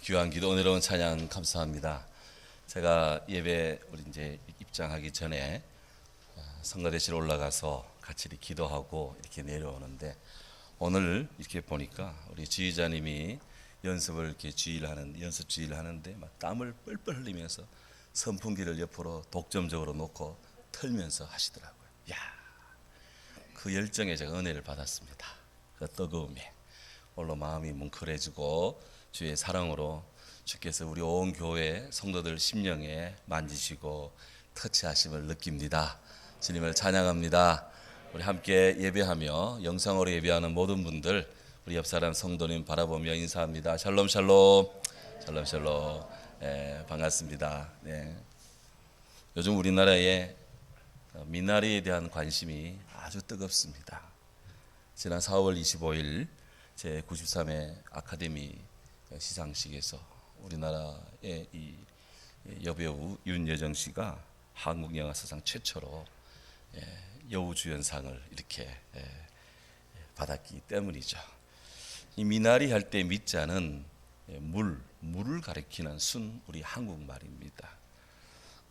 귀한 기도, 은혜로운 찬양 감사합니다. 제가 예배 우리 이제 입장하기 전에 성가대실 올라가서 같이 기도하고 이렇게 내려오는데, 오늘 이렇게 보니까 우리 지휘자님이 연습을 이렇게 연습 주의를 하는데 막 땀을 뻘뻘 흘리면서 선풍기를 옆으로 독점적으로 놓고 틀면서 하시더라고요. 야, 그 열정에 제가 은혜를 받았습니다. 그 뜨거움에 오늘 마음이 뭉클해지고, 주의 사랑으로 주께서 우리 온 교회 성도들 심령에 만지시고 터치하심을 느낍니다. 주님을 찬양합니다. 우리 함께 예배하며 영상으로 예배하는 모든 분들, 우리 옆 사람 성도님 바라보며 인사합니다. 샬롬 샬롬, 샬롬 샬롬. 반갑습니다. 요즘 우리나라에 미나리에 대한 관심이 아주 뜨겁습니다. 지난 4월 25일 제93회 아카데미 시상식에서 우리나라의 이 여배우 윤여정 씨가 한국 영화사상 최초로 여우주연상을 이렇게 받았기 때문이죠. 이 미나리 할 때 미자는 물을 가리키는 순 우리 한국말입니다.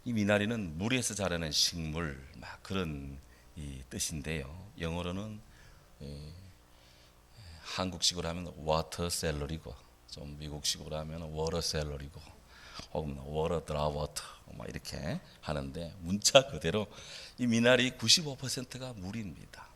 이 미나리는 물에서 자라는 식물, 막 그런 이 뜻인데요. 영어로는 한국식으로 하면 워터 샐러리고, 좀 미국식으로 하면 워터 샐러리고, 혹은 워터 드라워터 막 이렇게 하는데, 문자 그대로 이 미나리 95%가 물입니다.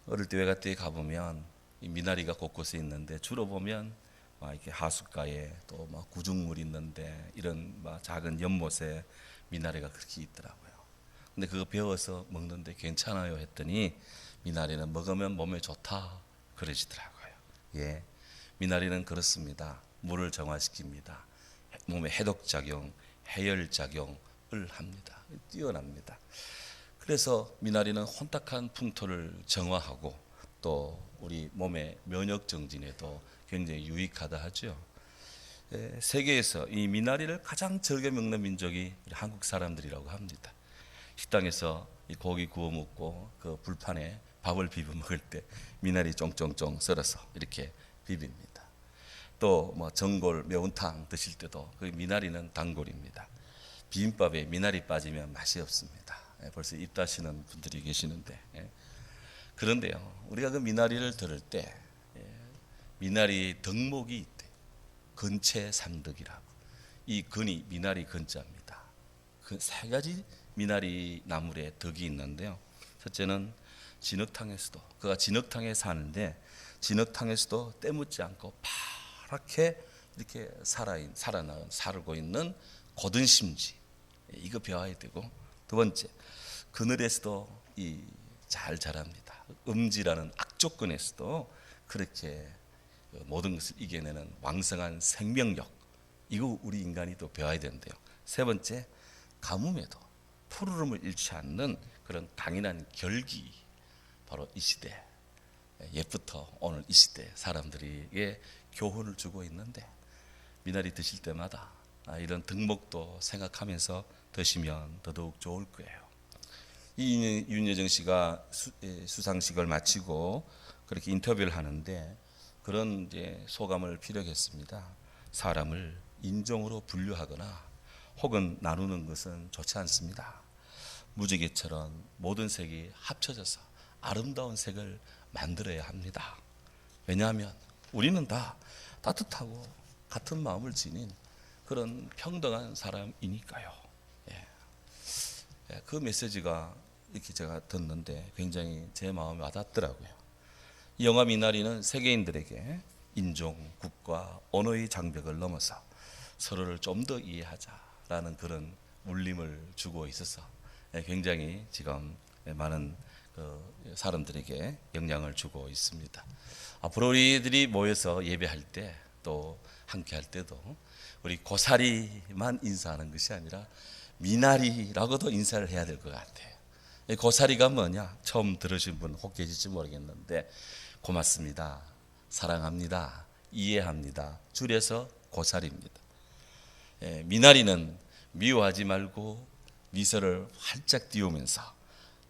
어릴 때 외갓집에 가보면 이 미나리가 곳곳에 있는데, 주로 보면 막 이렇게 하숫가에 또 막 구중물 있는데, 이런 막 작은 연못에 미나리가 그렇게 있더라고요. 근데 그거 배워서 먹는데 괜찮아요 했더니, 미나리는 먹으면 몸에 좋다 그러시더라고요. 미나리는 그렇습니다. 물을 정화시킵니다. 몸에 해독작용, 해열작용을 합니다. 뛰어납니다. 그래서 미나리는 혼탁한 풍토를 정화하고 또 우리 몸의 면역 정진에도 굉장히 유익하다 하죠. 세계에서 이 미나리를 가장 즐겨 먹는 민족이 우리 한국 사람들이라고 합니다. 식당에서 이 고기 구워 먹고 그 불판에 밥을 비벼 먹을 때 미나리 쫑쫑쫑 썰어서 이렇게 비빕니다. 또 뭐 전골 매운탕 드실 때도 그 미나리는 단골입니다. 비빔밥에 미나리 빠지면 맛이 없습니다. 벌써 입 다시는 분들이 계시는데, 그런데요, 우리가 그 미나리를 들을 때 미나리 덕목이 있대. 근채삼덕이라고. 이 근이 미나리 근자입니다. 그 세 가지 미나리 나물의 덕이 있는데요. 첫째는 진흙탕에서도, 그가 진흙탕에 사는데 진흙탕에서도 때묻지 않고 파랗게 이렇게 살고 있는 고든 심지, 이거 배워야 되고, 두 번째, 그늘에서도 잘 자랍니다. 음지라는 악조건에서도 그렇게 모든 것을 이겨내는 왕성한 생명력, 이거 우리 인간이 또 배워야 되는데요. 세 번째, 가뭄에도 푸르름을 잃지 않는 그런 강인한 결기, 바로 이 시대, 옛부터 오늘 이 시대 사람들에게 교훈을 주고 있는데, 미나리 드실 때마다 이런 덕목도 생각하면서 드시면 더더욱 좋을 거예요. 이 윤여정 씨가 수상식을 마치고 그렇게 인터뷰를 하는데 그런 이제 소감을 피력했습니다. 사람을 인종으로 분류하거나 혹은 나누는 것은 좋지 않습니다. 무지개처럼 모든 색이 합쳐져서 아름다운 색을 만들어야 합니다. 왜냐하면 우리는 다 따뜻하고 같은 마음을 지닌 그런 평등한 사람이니까요. 그 메시지가 이렇게 제가 듣는데 굉장히 제 마음에 와닿더라고요. 이 영화 미나리는 세계인들에게 인종, 국가, 언어의 장벽을 넘어서 서로를 좀 더 이해하자라는 그런 울림을 주고 있어서 굉장히 지금 많은 사람들에게 영향을 주고 있습니다. 앞으로 우리들이 모여서 예배할 때, 또 함께 할 때도 우리 고사리만 인사하는 것이 아니라 미나리라고도 인사를 해야 될 것 같아요. 고사리가 뭐냐? 처음 들으신 분 혹 계실지 모르겠는데, 고맙습니다, 사랑합니다, 이해합니다, 줄여서 고사리입니다. 미나리는 미워하지 말고 미소를 활짝 띄우면서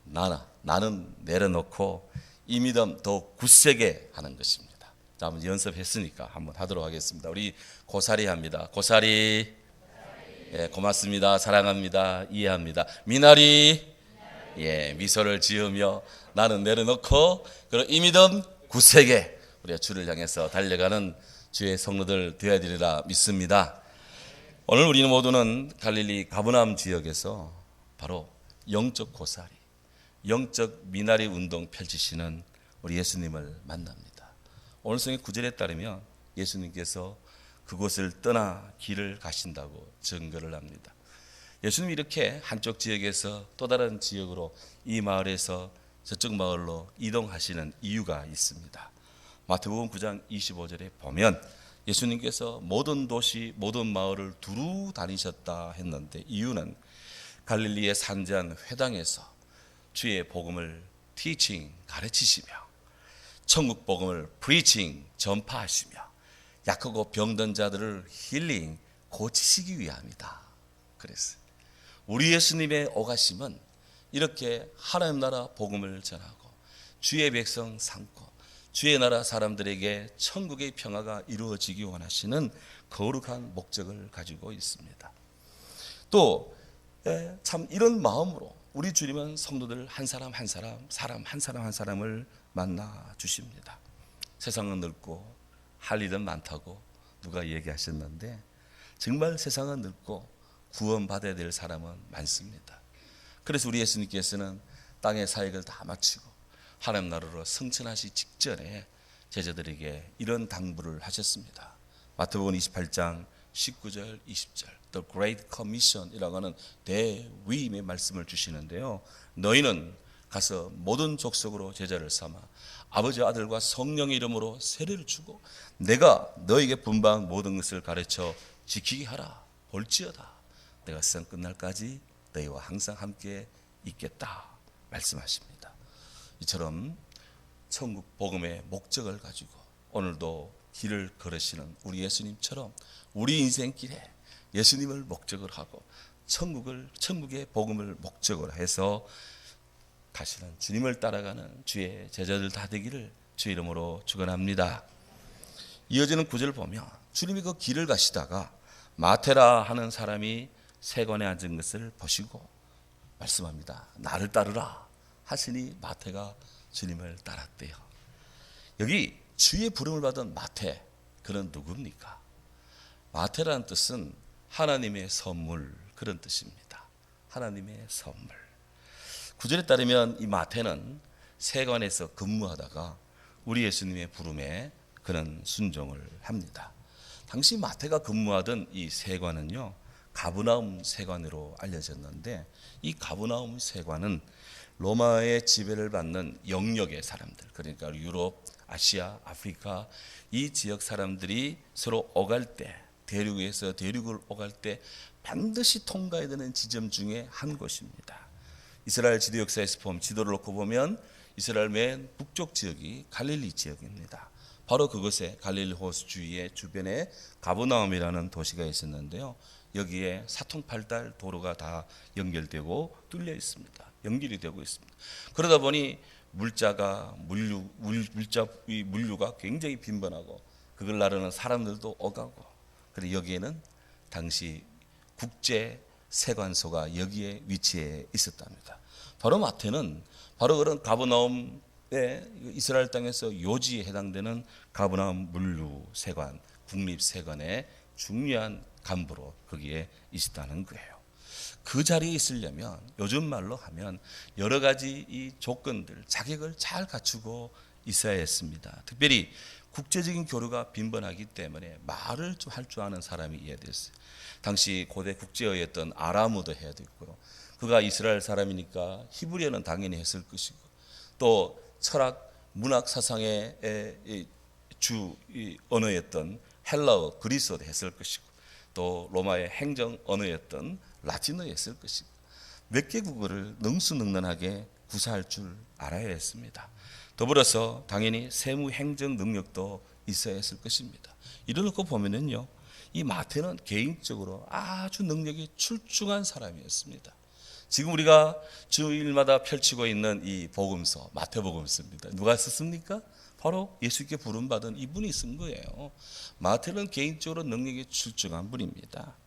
나는 내려놓고 이 믿음 더 굳세게 하는 것입니다. 한번 연습했으니까 한번 하도록 하겠습니다. 우리 고사리 합니다. 고사리. 예, 고맙습니다. 사랑합니다. 이해합니다. 미나리. 예, 미소를 지으며 나는 내려놓고 그리고 이 믿음 굳세게 우리가 주를 향해서 달려가는 주의 성도들 되어야 되리라 믿습니다. 오늘 우리는 모두는 갈릴리 가버나움 지역에서 바로 영적 고사리, 영적 미나리 운동 펼치시는 우리 예수님을 만납니다. 오늘 성의 9절에 따르면 예수님께서 그곳을 떠나 길을 가신다고 증거를 합니다. 예수님이 이렇게 한쪽 지역에서 또 다른 지역으로 이 마을에서 저쪽 마을로 이동하시는 이유가 있습니다. 마태복음 9장 25절에 보면 예수님께서 모든 도시 모든 마을을 두루 다니셨다 했는데 이유는 갈릴리의 산지한 회당에서 주의 복음을 teaching 가르치시며 천국 복음을 preaching 전파하시며 약하고 병든 자들을 힐링 고치시기 위함이다. 그랬어요. 우리 예수님의 오가심은 이렇게 하나님 나라 복음을 전하고 주의 백성 삼고 주의 나라 사람들에게 천국의 평화가 이루어지기 원하시는 거룩한 목적을 가지고 있습니다. 또 참 이런 마음으로 우리 주님은 성도들 한 사람 한 사람을 만나 주십니다. 세상은 넓고 할 일은 많다고 누가 얘기하셨는데 정말 세상은 넓고 구원받아야 될 사람은 많습니다. 그래서 우리 예수님께서는 땅의 사역을 다 마치고 하나님 나라로 승천하시기 직전에 제자들에게 이런 당부를 하셨습니다. 마태복음 28장 19절 20절 The Great Commission이라고 하는 대위임의 말씀을 주시는데요. 너희는 가서 모든 족속으로 제자를 삼아 아버지 아들과 성령의 이름으로 세례를 주고 내가 너에게 분방 모든 것을 가르쳐 지키게 하라. 볼지어다 내가 세상 끝날까지 너희와 항상 함께 있겠다 말씀하십니다. 이처럼 천국 복음의 목적을 가지고 오늘도 길을 걸으시는 우리 예수님처럼 우리 인생길에 예수님을 목적으로 하고 천국의 복음을 목적으로 해서 가시는 주님을 따라가는 주의 제자들 다 되기를 주의 이름으로 축원합니다. 이어지는 구절을 보면 주님이 그 길을 가시다가 마테라 하는 사람이 세관에 앉은 것을 보시고 말씀합니다. 나를 따르라 하시니 마태가 주님을 따랐대요. 여기 주의 부름을 받은 마태, 그는 누굽니까? 마태라는 뜻은 하나님의 선물, 그런 뜻입니다. 하나님의 선물. 구절에 따르면 이 마태는 세관에서 근무하다가 우리 예수님의 부름에 그는 순종을 합니다. 당시 마태가 근무하던 이 세관은요, 가브나움 세관으로 알려졌는데 이 가브나움 세관은 로마의 지배를 받는 영역의 사람들, 그러니까 유럽, 아시아, 아프리카 이 지역 사람들이 서로 오갈 때, 대륙에서 대륙을 오갈 때 반드시 통과해야 되는 지점 중에 한 곳입니다. 이스라엘 지도 역사에서 보면 지도를 놓고 보면 이스라엘 맨 북쪽 지역이 갈릴리 지역입니다. 바로 그곳에 갈릴리 호수 주위의 주변에 가브나움이라는 도시가 있었는데요. 여기에 사통팔달 도로가 다 연결되고 뚫려 있습니다. 연결이 되고 있습니다. 그러다 보니 물류가 굉장히 빈번하고 그걸 나르는 사람들도 오가고, 그리고 여기에는 당시 국제 세관소가 여기에 위치해 있었답니다. 바로 마태는 바로 그런 가브나움의 이스라엘 땅에서 요지에 해당되는 가브나움 물류세관, 국립세관의 중요한 간부로 거기에 있었다는 거예요. 그 자리에 있으려면 요즘 말로 하면 여러 가지 이 조건들, 자격을 잘 갖추고 있어야 했습니다. 특별히 국제적인 교류가 빈번하기 때문에 말을 좀 할 줄 아는 사람이 해야 됐어요. 당시 고대 국제어였던 아람어도 해야 됐고요. 그가 이스라엘 사람이니까 히브리어는 당연히 했을 것이고, 또 철학, 문학 사상의 주 언어였던 헬라어, 그리스어도 했을 것이고, 또 로마의 행정 언어였던 라틴어 했을 것이고, 몇 개국어를 능수능란하게 구사할 줄 알아야 했습니다. 더불어서 당연히 세무 행정 능력도 있어야 했을 것입니다. 이래놓고 보면은요, 이 마태는 개인적으로 아주 능력이 출중한 사람이었습니다. 지금 우리가 주일마다 펼치고 있는 이 복음서, 마태복음서입니다. 누가 썼습니까? 바로 예수께 부름받은 이분이 쓴 거예요. 마태는 개인적으로 능력이 출중한 분입니다.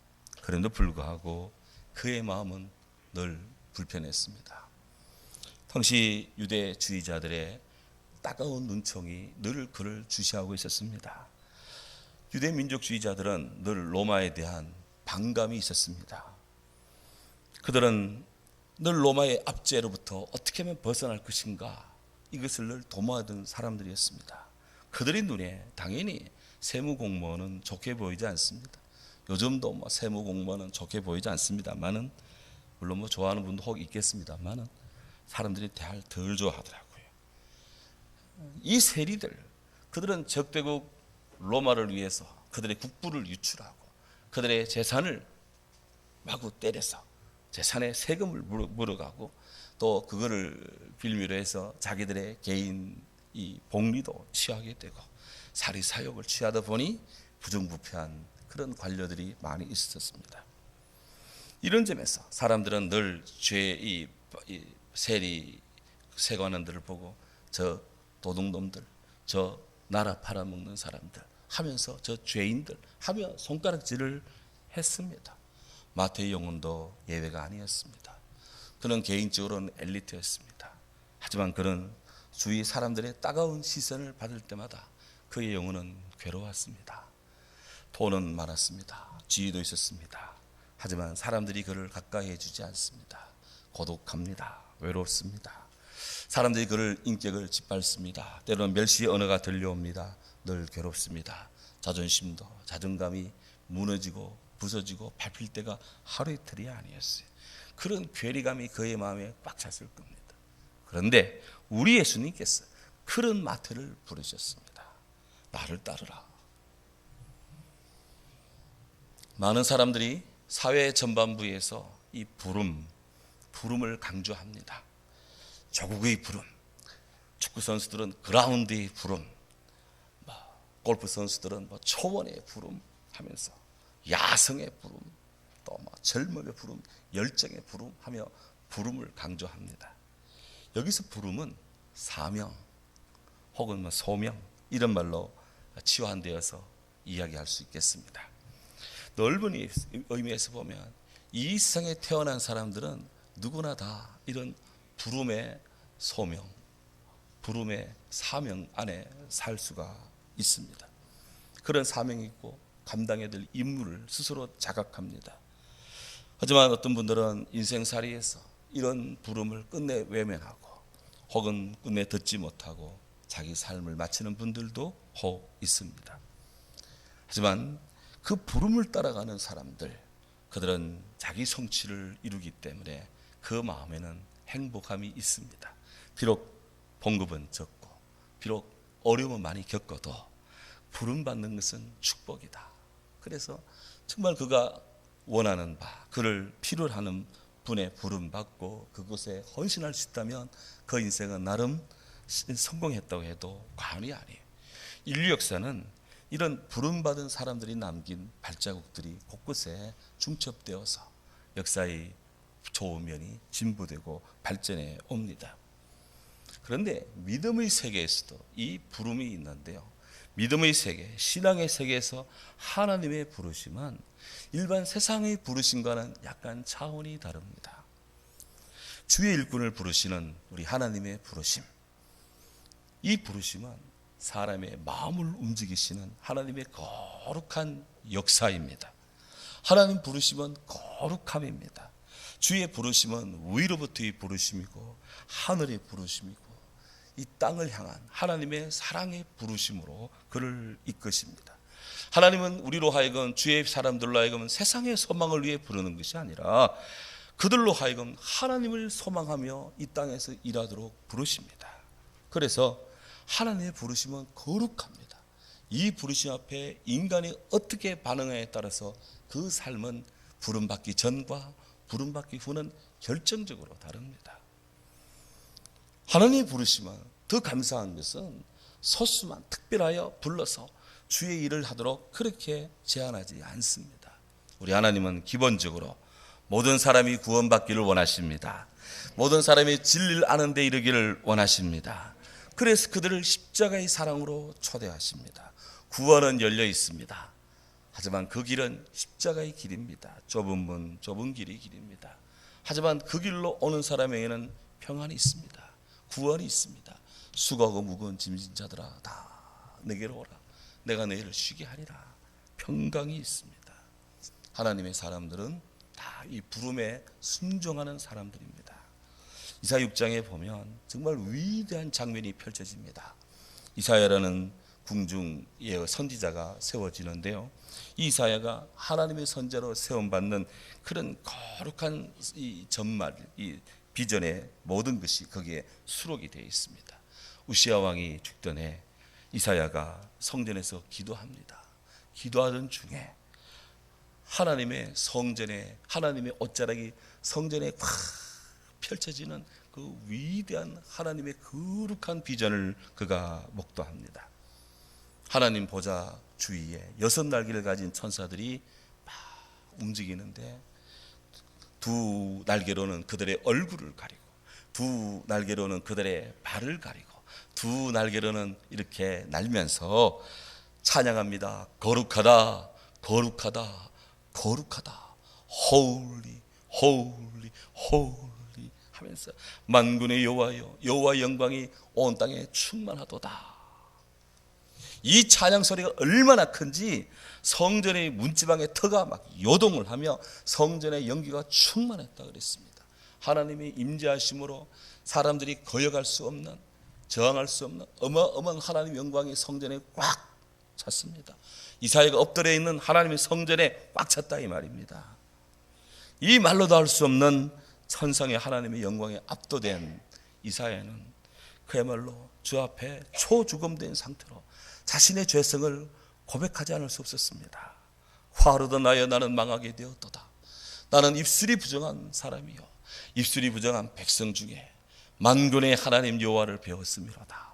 그럼에도 불구하고 그의 마음은 늘 불편했습니다. 당시 유대주의자들의 따가운 눈총이 늘 그를 주시하고 있었습니다. 유대 민족주의자들은 늘 로마에 대한 반감이 있었습니다. 그들은 늘 로마의 압제로부터 어떻게 하면 벗어날 것인가, 이것을 늘 도모하던 사람들이었습니다. 그들의 눈에 당연히 세무공무원은 좋게 보이지 않습니다. 요즘도 세무공무원은 좋게 보이지 않습니다만은, 물론 좋아하는 분도 혹 있겠습니다만은 사람들이 대할 덜 좋아하더라고요. 이 세리들, 그들은 적대국 로마를 위해서 그들의 국부를 유출하고 그들의 재산을 마구 때려서 재산의 세금을 물어가고 또 그거를 빌미로 해서 자기들의 개인 이 복리도 취하게 되고 사리사욕을 취하다 보니 부정부패한 그런 관료들이 많이 있었습니다. 이런 점에서 사람들은 늘 죄의 세리 세관원들을 보고 저 도둑놈들, 저 나라 팔아먹는 사람들 하면서 저 죄인들 하며 손가락질을 했습니다. 마태의 영혼도 예외가 아니었습니다. 그는 개인적으로는 엘리트였습니다. 하지만 그는 주위 사람들의 따가운 시선을 받을 때마다 그의 영혼은 괴로웠습니다. 돈은 많았습니다. 지위도 있었습니다. 하지만 사람들이 그를 가까이 해주지 않습니다. 고독합니다. 외롭습니다. 사람들이 그를 인격을 짓밟습니다. 때로는 멸시의 언어가 들려옵니다. 늘 괴롭습니다. 자존심도 자존감이 무너지고 부서지고 밟힐 때가 하루 이틀이 아니었어요. 그런 괴리감이 그의 마음에 꽉 찼을 겁니다. 그런데 우리 예수님께서 그런 마태를 부르셨습니다. 나를 따르라. 많은 사람들이 사회 전반부에서 이 부름을 강조합니다. 조국의 부름, 축구 선수들은 그라운드의 부름, 골프 선수들은 초원의 부름 하면서 야성의 부름, 또 젊음의 부름, 열정의 부름 하며 부름을 강조합니다. 여기서 부름은 사명 혹은 소명 이런 말로 치환되어서 이야기할 수 있겠습니다. 넓은 의미에서 보면 이 세상에 태어난 사람들은 누구나 다 이런 부름의 소명, 부름의 사명 안에 살 수가 있습니다. 그런 사명이 있고 감당해야 될 임무를 스스로 자각합니다. 하지만 어떤 분들은 인생살이에서 이런 부름을 끝내 외면하고 혹은 끝내 듣지 못하고 자기 삶을 마치는 분들도 혹 있습니다. 하지만 그 부름을 따라가는 사람들, 그들은 자기 성취를 이루기 때문에 그 마음에는 행복함이 있습니다. 비록 봉급은 적고 비록 어려움은 많이 겪어도 부름받는 것은 축복이다. 그래서 정말 그가 원하는 바, 그를 필요로 하는 분의 부름받고 그곳에 헌신할 수 있다면 그 인생은 나름 성공했다고 해도 과언이 아니에요. 인류 역사는 이런 부름받은 사람들이 남긴 발자국들이 곳곳에 중첩되어서 역사의 좋은 면이 진보되고 발전해 옵니다. 그런데 믿음의 세계에서도 이 부름이 있는데요. 믿음의 세계, 신앙의 세계에서 하나님의 부르심은 일반 세상의 부르심과는 약간 차원이 다릅니다. 주의 일꾼을 부르시는 우리 하나님의 부르심, 이 부르심은 사람의 마음을 움직이시는 하나님의 거룩한 역사입니다. 하나님 부르심은 거룩함입니다. 주의 부르심은 위로부터의 부르심이고 하늘의 부르심이고 이 땅을 향한 하나님의 사랑의 부르심으로 그를 이끄십니다. 하나님은 우리로 하여금 주의 사람들로 하여금 세상의 소망을 위해 부르는 것이 아니라 그들로 하여금 하나님을 소망하며 이 땅에서 일하도록 부르십니다. 그래서 하나님의 부르심은 거룩합니다. 이 부르심 앞에 인간이 어떻게 반응하에 따라서 그 삶은 부름받기 전과 부름받기 후는 결정적으로 다릅니다. 하나님의 부르심은 더 감사한 것은 소수만 특별하여 불러서 주의 일을 하도록 그렇게 제한하지 않습니다. 우리 하나님은 기본적으로 모든 사람이 구원받기를 원하십니다. 모든 사람이 진리를 아는 데 이르기를 원하십니다. 그래서 그들을 십자가의 사랑으로 초대하십니다. 구원은 열려 있습니다. 하지만 그 길은 십자가의 길입니다. 좁은 문, 좁은 길이 길입니다. 하지만 그 길로 오는 사람에게는 평안이 있습니다. 구원이 있습니다. 수고하고 무거운 짐진 자들아 다 내게로 오라. 내가 너희를 쉬게 하리라. 평강이 있습니다. 하나님의 사람들은 다 이 부름에 순종하는 사람들입니다. 이사야 6장에 보면 정말 위대한 장면이 펼쳐집니다. 이사야라는 궁중 선지자가 세워지는데요. 이 이사야가 하나님의 선자로 세움받는 그런 거룩한 이 전말, 이 비전의 모든 것이 거기에 수록이 되어 있습니다. 우시야 왕이 죽던 해 이사야가 성전에서 기도합니다. 기도하던 중에 하나님의 성전에, 하나님의 옷자락이 성전에 꽉 펼쳐지는 그 위대한 하나님의 거룩한 비전을 그가 목도합니다. 하나님 보좌 주위에 6날개를 가진 천사들이 막 움직이는데 두 날개로는 그들의 얼굴을 가리고 두 날개로는 그들의 발을 가리고 두 날개로는 이렇게 날면서 찬양합니다. 거룩하다, 거룩하다, 거룩하다. Holy, holy, holy 하면서 만군의 여호와여, 여호와의 영광이 온 땅에 충만하도다. 이 찬양 소리가 얼마나 큰지 성전의 문지방의 터가 막 요동을 하며 성전의 연기가 충만했다 그랬습니다. 하나님의 임재하심으로 사람들이 거역할 수 없는, 저항할 수 없는 어마어마한 하나님의 영광이 성전에 꽉 찼습니다. 이사야가 엎드려 있는 하나님의 성전에 꽉 찼다 이 말입니다. 이 말로도 할 수 없는 천상의 하나님의 영광에 압도된 이사야는 그야말로 주 앞에 초죽음된 상태로 자신의 죄성을 고백하지 않을 수 없었습니다. 화로도 나여 나는 망하게 되었도다. 나는 입술이 부정한 사람이요 입술이 부정한 백성 중에 만군의 하나님 여호와를 배웠음이로다.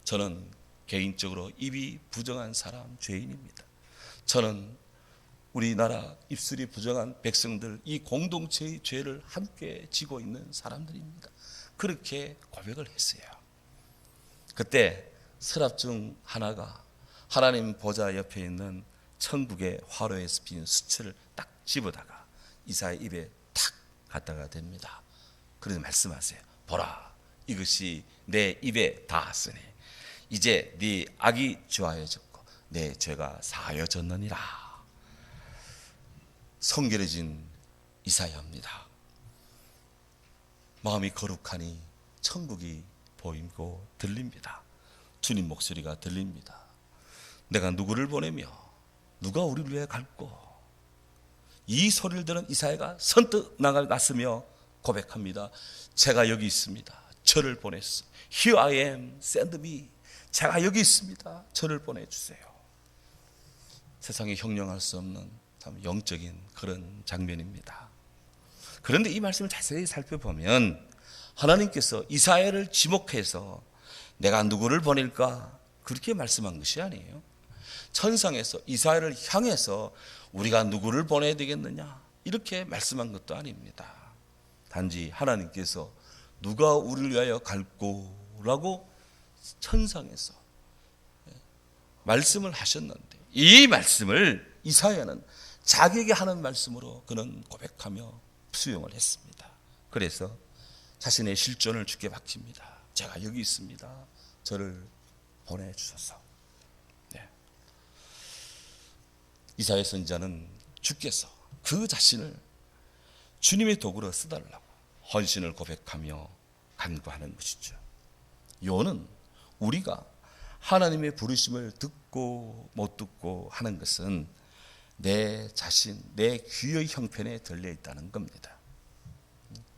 저는 개인적으로 입이 부정한 사람 죄인입니다. 저는 우리나라 입술이 부정한 백성들 이 공동체의 죄를 함께 지고 있는 사람들입니다. 그렇게 고백을 했어요. 그때 서랍 중 하나가 하나님 보좌 옆에 있는 천국의 화로에서 빈 수채를 딱 집어다가 이사야 입에 탁 갖다가 댑니다. 그래서 말씀하세요. 보라, 이것이 내 입에 닿았으니 이제 네 악이 주하여졌고 내 죄가 사하여졌느니라. 성결해진 이사야입니다. 마음이 거룩하니 천국이 보이고 들립니다. 주님 목소리가 들립니다. 내가 누구를 보내며 누가 우리를 위해 갈고. 이 소리를 들은 이사야가 선뜻 나갔으며 고백합니다. 제가 여기 있습니다. 저를 보냈어. Here I am, send me. 제가 여기 있습니다. 저를 보내주세요. 세상에 형용할 수 없는 참 영적인 그런 장면입니다. 그런데 이 말씀을 자세히 살펴보면 하나님께서 이사야를 지목해서 내가 누구를 보낼까 그렇게 말씀한 것이 아니에요. 천상에서 이사야를 향해서 우리가 누구를 보내야 되겠느냐 이렇게 말씀한 것도 아닙니다. 단지 하나님께서 누가 우리를 위하여 갈꼬라고 천상에서 말씀을 하셨는데 이 말씀을 이사야는 자기에게 하는 말씀으로 그는 고백하며 수용을 했습니다. 그래서 자신의 실존을 주께 맡깁니다. 제가 여기 있습니다. 저를 보내주소서. 네. 이사야 선지자는 주께서 그 자신을 주님의 도구로 쓰달라고 헌신을 고백하며 간구하는 것이죠. 요는 우리가 하나님의 부르심을 듣고 못 듣고 하는 것은 내 자신, 내 귀의 형편에 들려 있다는 겁니다.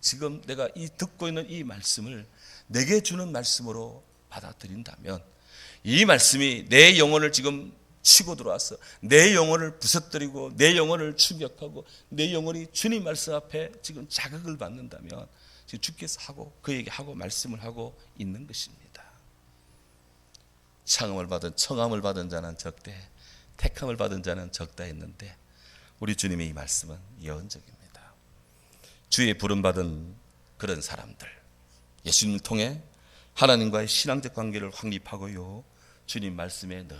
지금 내가 이 듣고 있는 이 말씀을 내게 주는 말씀으로 받아들인다면 이 말씀이 내 영혼을 지금 치고 들어와서 내 영혼을 부서뜨리고 내 영혼을 충격하고 내 영혼이 주님 말씀 앞에 지금 자극을 받는다면 지금 주께서 하고 그에게 하고 말씀을 하고 있는 것입니다. 청함을 받은 자는 적대, 택함을 받은 자는 적다 했는데 우리 주님의 이 말씀은 예언적입니다. 주의 부름받은 그런 사람들, 예수님을 통해 하나님과의 신앙적 관계를 확립하고요, 주님 말씀에 늘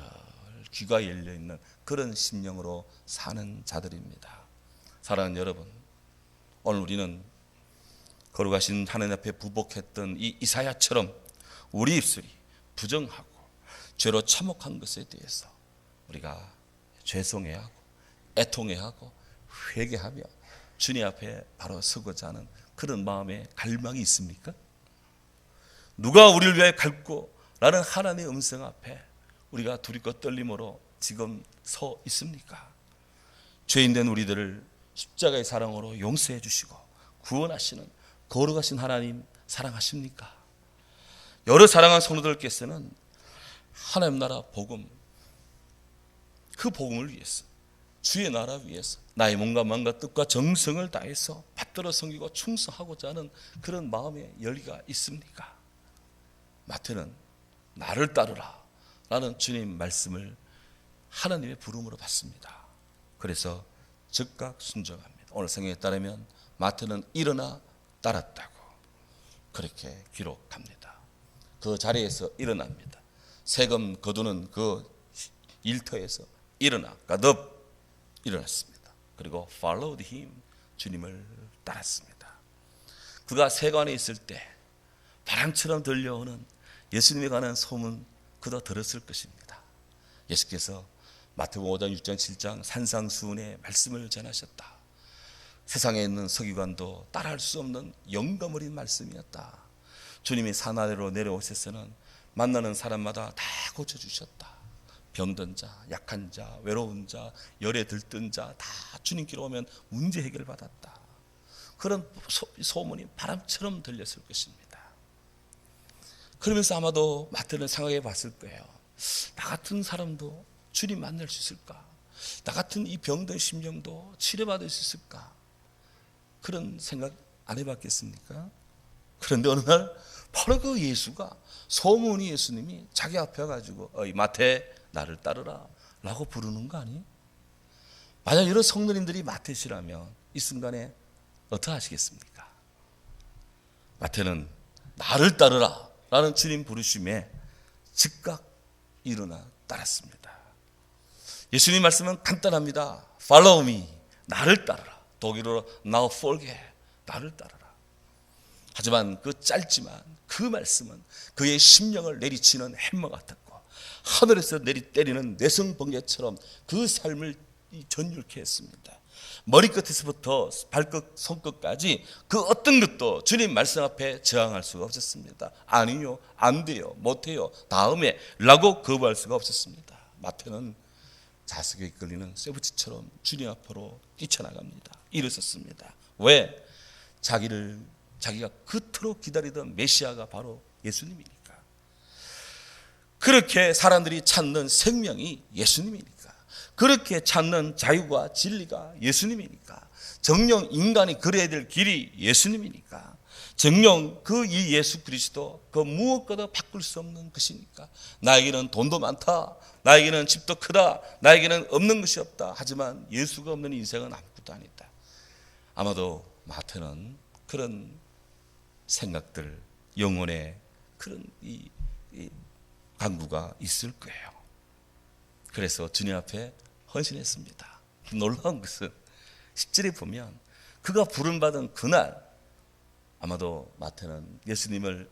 귀가 열려있는 그런 심령으로 사는 자들입니다. 사랑하는 여러분, 오늘 우리는 거룩하신 하나님 앞에 부복했던 이 이사야처럼 우리 입술이 부정하고 죄로 참혹한 것에 대해서 우리가 죄송해야 하고 애통해야 하고 회개하며 주님 앞에 바로 서고자 하는 그런 마음의 갈망이 있습니까? 누가 우리를 위해 갈고 라는 하나님의 음성 앞에 우리가 두렵고 떨림으로 지금 서 있습니까? 죄인된 우리들을 십자가의 사랑으로 용서해 주시고 구원하시는 거룩하신 하나님 사랑하십니까? 여러 사랑하는 성도들께서는 하나님 나라 복음, 그 복음을 위해서, 주의 나라 위해서 나의 몸과 마음과 뜻과 정성을 다해서 받들어 섬기고 충성하고자 하는 그런 마음의 열의가 있습니까? 마태는 나를 따르라 라는 주님 말씀을 하나님의 부름으로 받습니다. 그래서 즉각 순종합니다. 오늘 성경에 따르면 마태는 일어나 따랐다고 그렇게 기록합니다. 그 자리에서 일어납니다. 세금 거두는 그 일터에서 일어나 가득 일어났습니다. 그리고 followed him, 주님을 따랐습니다. 그가 세관에 있을 때 바람처럼 들려오는 예수님에 관한 소문 그도 들었을 것입니다. 예수께서 마태복음 5장, 6장, 7장 산상수훈의 말씀을 전하셨다. 세상에 있는 서기관도 따라할 수 없는 영감 어린 말씀이었다. 주님이 산 아래로 내려오셔서는 만나는 사람마다 다 고쳐주셨다. 병든 자, 약한 자, 외로운 자, 열에 들뜬 자 다 주님께로 오면 문제 해결 받았다. 그런 소문이 바람처럼 들렸을 것입니다. 그러면서 아마도 마태는 생각해 봤을 거예요. 나 같은 사람도 주님 만날 수 있을까? 나 같은 이 병든 심령도 치료받을 수 있을까? 그런 생각 안 해봤겠습니까? 그런데 어느 날 바로 그 예수가, 소문이 예수님이 자기 앞에 와가지고 어이 마태 나를 따르라 라고 부르는 거 아니에요? 만약 이런 성도님들이 마태시라면 이 순간에 어떻게 하시겠습니까? 마태는 나를 따르라 라는 주님 부르심에 즉각 일어나 따랐습니다. 예수님 말씀은 간단합니다. Follow me, 나를 따르라. 독일어로 now folge, 나를 따르라. 하지만 그 짧지만 그 말씀은 그의 심령을 내리치는 햄머 같았고 하늘에서 때리는 내성번개처럼 그 삶을 전율케 했습니다. 머리끝에서부터 발끝 손끝까지 그 어떤 것도 주님 말씀 앞에 저항할 수가 없었습니다. 아니요, 안 돼요, 못해요, 다음에 라고 거부할 수가 없었습니다. 마태는 자석에 이끌리는 쇠붙이처럼 주님 앞으로 뛰쳐나갑니다. 일어섰습니다. 왜? 자기가 그토록 기다리던 메시아가 바로 예수님이니까. 그렇게 사람들이 찾는 생명이 예수님이니까. 그렇게 찾는 자유가 진리가 예수님이니까. 정녕 인간이 걸어야 될 길이 예수님이니까. 정녕 그 이 예수 그리스도 그 무엇과도 바꿀 수 없는 것이니까. 나에게는 돈도 많다, 나에게는 집도 크다, 나에게는 없는 것이 없다. 하지만 예수가 없는 인생은 아무것도 아니다. 아마도 마태는 그런 생각들, 영혼의 그런 이 강구가 있을 거예요. 그래서 주님 앞에 헌신했습니다. 놀라운 것은 10절에 보면 그가 부름받은 그날 아마도 마태는 예수님을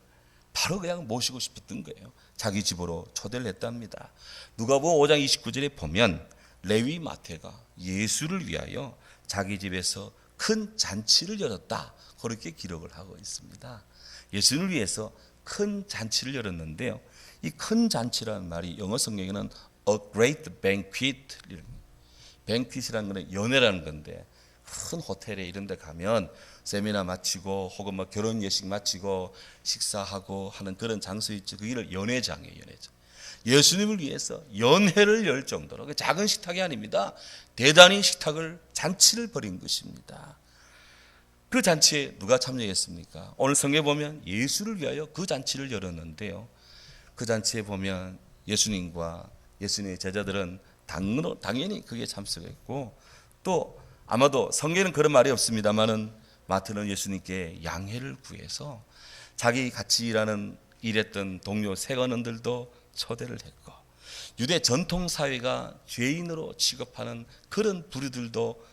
바로 그냥 모시고 싶었던 거예요. 자기 집으로 초대를 했답니다. 누가복음 5장 29절에 보면 레위 마태가 예수를 위하여 자기 집에서 큰 잔치를 열었다. 그렇게 기록을 하고 있습니다. 예수를 위해서 큰 잔치를 열었는데요. 이 큰 잔치라는 말이 영어 성경에는 a great banquet, banquet이라는 것은 연회라는 건데 큰 호텔에 이런 데 가면 세미나 마치고 혹은 뭐 결혼 예식 마치고 식사하고 하는 그런 장소 있죠. 그 일을 연회장이에요. 연회장. 예수님을 위해서 연회를 열 정도로 작은 식탁이 아닙니다. 대단히 잔치를 벌인 것입니다. 그 잔치에 누가 참여했습니까? 오늘 성경에 보면 예수를 위하여 그 잔치를 열었는데요. 그 잔치에 보면 예수님과 예수님의 제자들은 당연히 그게 참석했고, 또 아마도 성경에는 그런 말이 없습니다만은 마태는 예수님께 양해를 구해서 자기 같이 일하는 일했던 동료 세관원들도 초대를 했고, 유대 전통 사회가 죄인으로 취급하는 그런 부류들도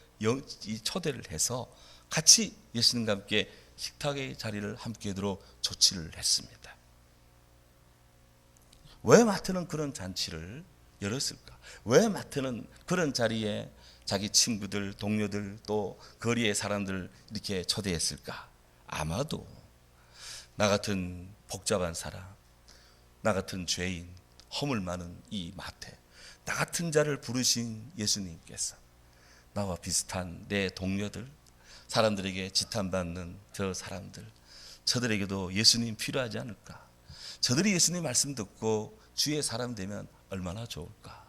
초대를 해서 같이 예수님과 함께 식탁의 자리를 함께 두러 조치를 했습니다. 왜 마태는 그런 잔치를 열었을까? 왜 마태는 그런 자리에 자기 친구들, 동료들, 또 거리의 사람들 이렇게 초대했을까? 아마도 나 같은 복잡한 사람, 나 같은 죄인, 허물 많은 이 마태, 나 같은 자를 부르신 예수님께서 나와 비슷한 내 동료들, 사람들에게 지탄받는 저 사람들, 저들에게도 예수님 필요하지 않을까? 저들이 예수님 말씀 듣고 주의 사람 되면 얼마나 좋을까?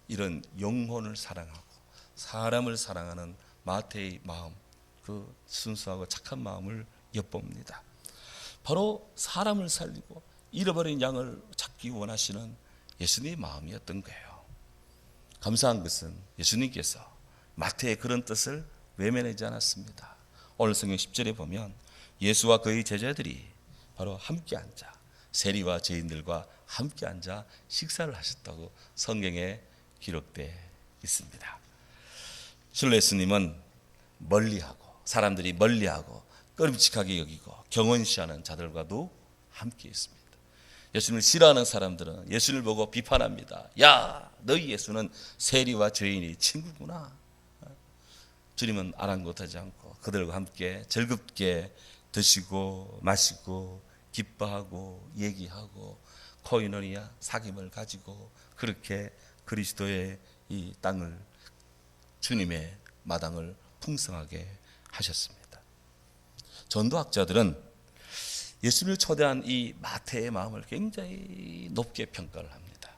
이런 영혼을 사랑하고 사람을 사랑하는 마태의 마음, 그 순수하고 착한 마음을 엿봅니다. 바로 사람을 살리고 잃어버린 양을 찾기 원하시는 예수님의 마음이었던 거예요. 감사한 것은 예수님께서 마태의 그런 뜻을 외면하지 않았습니다. 오늘 성경 10절에 보면 예수와 그의 제자들이 바로 함께 앉아 세리와 죄인들과 함께 앉아 식사를 하셨다고 성경에 기록되어 있습니다. 실로 예수님은 멀리하고 사람들이 멀리하고 꺼림칙하게 여기고 경원시하는 자들과도 함께 있습니다. 예수님을 싫어하는 사람들은 예수님을 보고 비판합니다. 야, 너희 예수는 세리와 죄인이 친구구나. 주님은 아랑곳하지 않고 그들과 함께 즐겁게 드시고 마시고 기뻐하고 얘기하고 코이노니아 사귐을 가지고 그렇게 그리스도의 이 땅을, 주님의 마당을 풍성하게 하셨습니다. 전도학자들은 예수님을 초대한 이 마태의 마음을 굉장히 높게 평가를 합니다.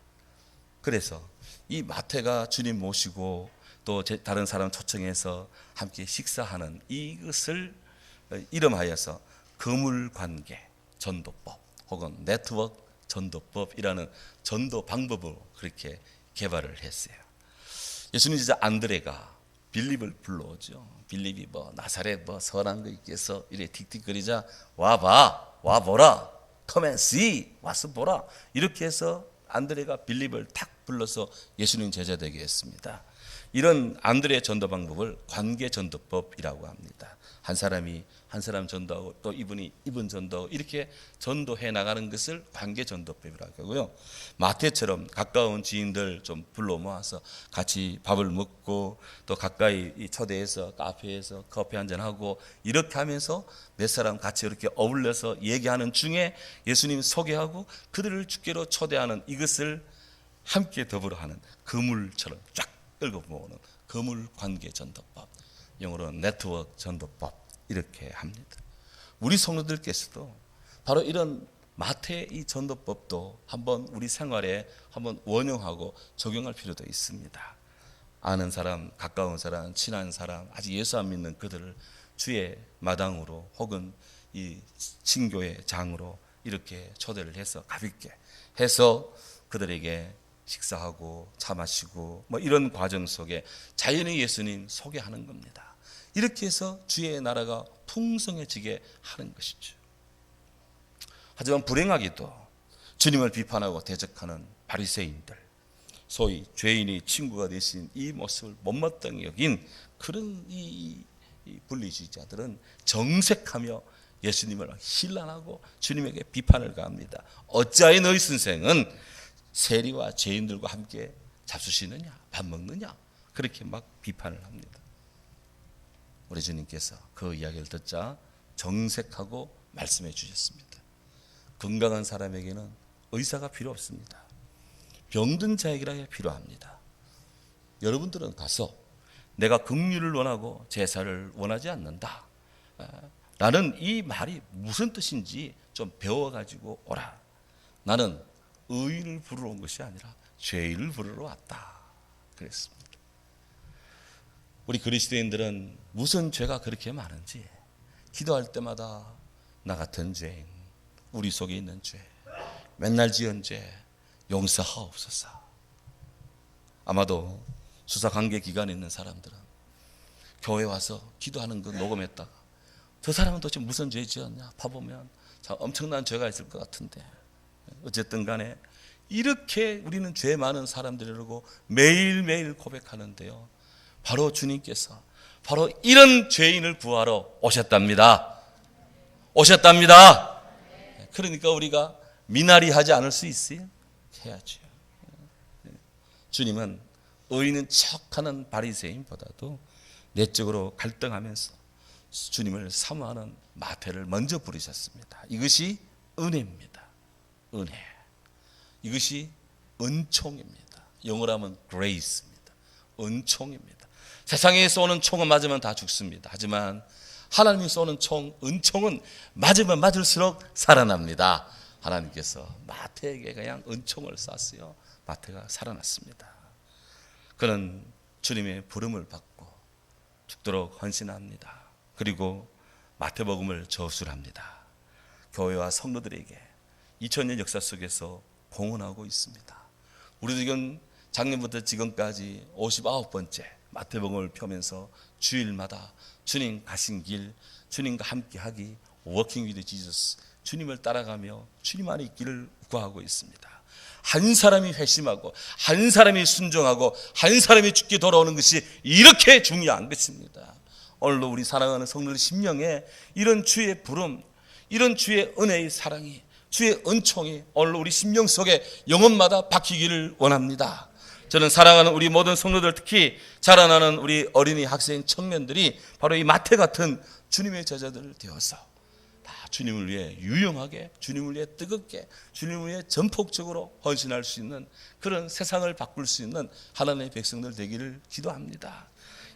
그래서 이 마태가 주님 모시고 또 다른 사람 초청해서 함께 식사하는 이것을 이름하여서 거물관계 전도법 혹은 네트워크 전도법이라는 전도 방법으로 그렇게 개발을 했어요. 예수님 진짜 안드레가 빌립을 불러오죠. 빌립이 뭐 나사렛 뭐 선한 거 있겠어 이래 틱틱거리자 와봐 와보라 come and see 와서 보라 이렇게 해서 안드레가 빌립을 탁 불러서 예수님 제자 되게 했습니다. 이런 안드레의 전도 방법을 관계 전도법이라고 합니다. 한 사람이 한 사람 전도하고 또 이분이 이분 전도하고 이렇게 전도해 나가는 것을 관계 전도법이라고 하고요. 마태처럼 가까운 지인들 좀 불러 모아서 같이 밥을 먹고 또 가까이 초대해서 카페에서 커피 한잔 하고 이렇게 하면서 몇 사람 같이 이렇게 어울려서 얘기하는 중에 예수님 소개하고 그들을 주께로 초대하는 이것을 함께 더불어 하는 그물처럼 쫙 끌고 모으는 거물 관계 전도법, 영어로는 네트워크 전도법 이렇게 합니다. 우리 성도들께서도 바로 이런 마태의 이 전도법도 한번 우리 생활에 한번 원용하고 적용할 필요도 있습니다. 아는 사람, 가까운 사람, 친한 사람, 아직 예수 안 믿는 그들을 주의 마당으로 혹은 이 친교의 장으로 이렇게 초대를 해서 가볍게 해서 그들에게 식사하고 차 마시고 뭐 이런 과정 속에 자연히 예수님 소개하는 겁니다. 이렇게 해서 주의 나라가 풍성해지게 하는 것이죠. 하지만 불행하게도 주님을 비판하고 대적하는 바리새인들, 소위 죄인이 친구가 되신 이 모습을 못마땅히 여긴 그런 이 분리주의자들은 정색하며 예수님을 힐난하고 주님에게 비판을 가합니다. 어찌하여 너희 선생은 세리와 죄인들과 함께 잡수시느냐, 밥 먹느냐, 그렇게 막 비판을 합니다. 우리 주님께서 그 이야기를 듣자 정색하고 말씀해 주셨습니다. 건강한 사람에게는 의사가 필요 없습니다. 병든 자에게 필요합니다. 여러분들은 가서 내가 긍휼을 원하고 제사를 원하지 않는다 라는 이 말이 무슨 뜻인지 좀 배워가지고 오라. 나는 의인을 부르러 온 것이 아니라 죄인을 부르러 왔다 그랬습니다. 우리 그리스도인들은 무슨 죄가 그렇게 많은지 기도할 때마다 나 같은 죄인, 우리 속에 있는 죄, 맨날 지은 죄 용서하옵소서. 아마도 수사관계 기관에 있는 사람들은 교회 와서 기도하는 거 녹음했다가 저 사람은 도대체 무슨 죄 지었냐 봐보면 참 엄청난 죄가 있을 것 같은데 어쨌든 간에 이렇게 우리는 죄 많은 사람들이라고 매일매일 고백하는데요, 바로 주님께서 바로 이런 죄인을 구하러 오셨답니다. 오셨답니다. 그러니까 우리가 미나리 하지 않을 수 있어요? 해야죠. 주님은 의인은 척하는 바리새인보다도 내적으로 갈등하면서 주님을 사모하는 마태를 먼저 부르셨습니다. 이것이 은혜입니다. 은혜. 이것이 은총입니다. 영어로 하면 grace입니다. 은총입니다. 세상에 쏘는 총은 맞으면 다 죽습니다. 하지만 하나님이 쏘는 총, 은총은 맞으면 맞을수록 살아납니다. 하나님께서 마태에게 그냥 은총을 쐈어요. 마태가 살아났습니다. 그는 주님의 부름을 받고 죽도록 헌신합니다. 그리고 마태복음을 저술합니다. 교회와 성도들에게 2000년 역사 속에서 공헌하고 있습니다. 우리도 지금 작년부터 지금까지 59번째 마태복음을 펴면서 주일마다 주님 가신 길, 주님과 함께하기, Walking with Jesus, 주님을 따라가며 주님 안에 있기를 구하고 있습니다. 한 사람이 회심하고 한 사람이 순종하고 한 사람이 죽게 돌아오는 것이 이렇게 중요한 것입니다. 오늘도 우리 사랑하는 성도들 심령에 이런 주의 부름, 이런 주의 은혜의 사랑이, 주의 은총이 오늘 우리 심령 속에 영혼마다 박히기를 원합니다. 저는 사랑하는 우리 모든 성도들, 특히 자라나는 우리 어린이, 학생, 청년들이 바로 이 마태 같은 주님의 제자들 되어서 다 주님을 위해 유용하게, 주님을 위해 뜨겁게, 주님을 위해 전폭적으로 헌신할 수 있는 그런 세상을 바꿀 수 있는 하나님의 백성들 되기를 기도합니다.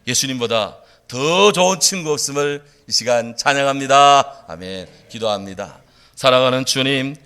예수님보다 더 좋은 친구 없음을 이 시간 찬양합니다. 아멘. 기도합니다. 사랑하는 주님,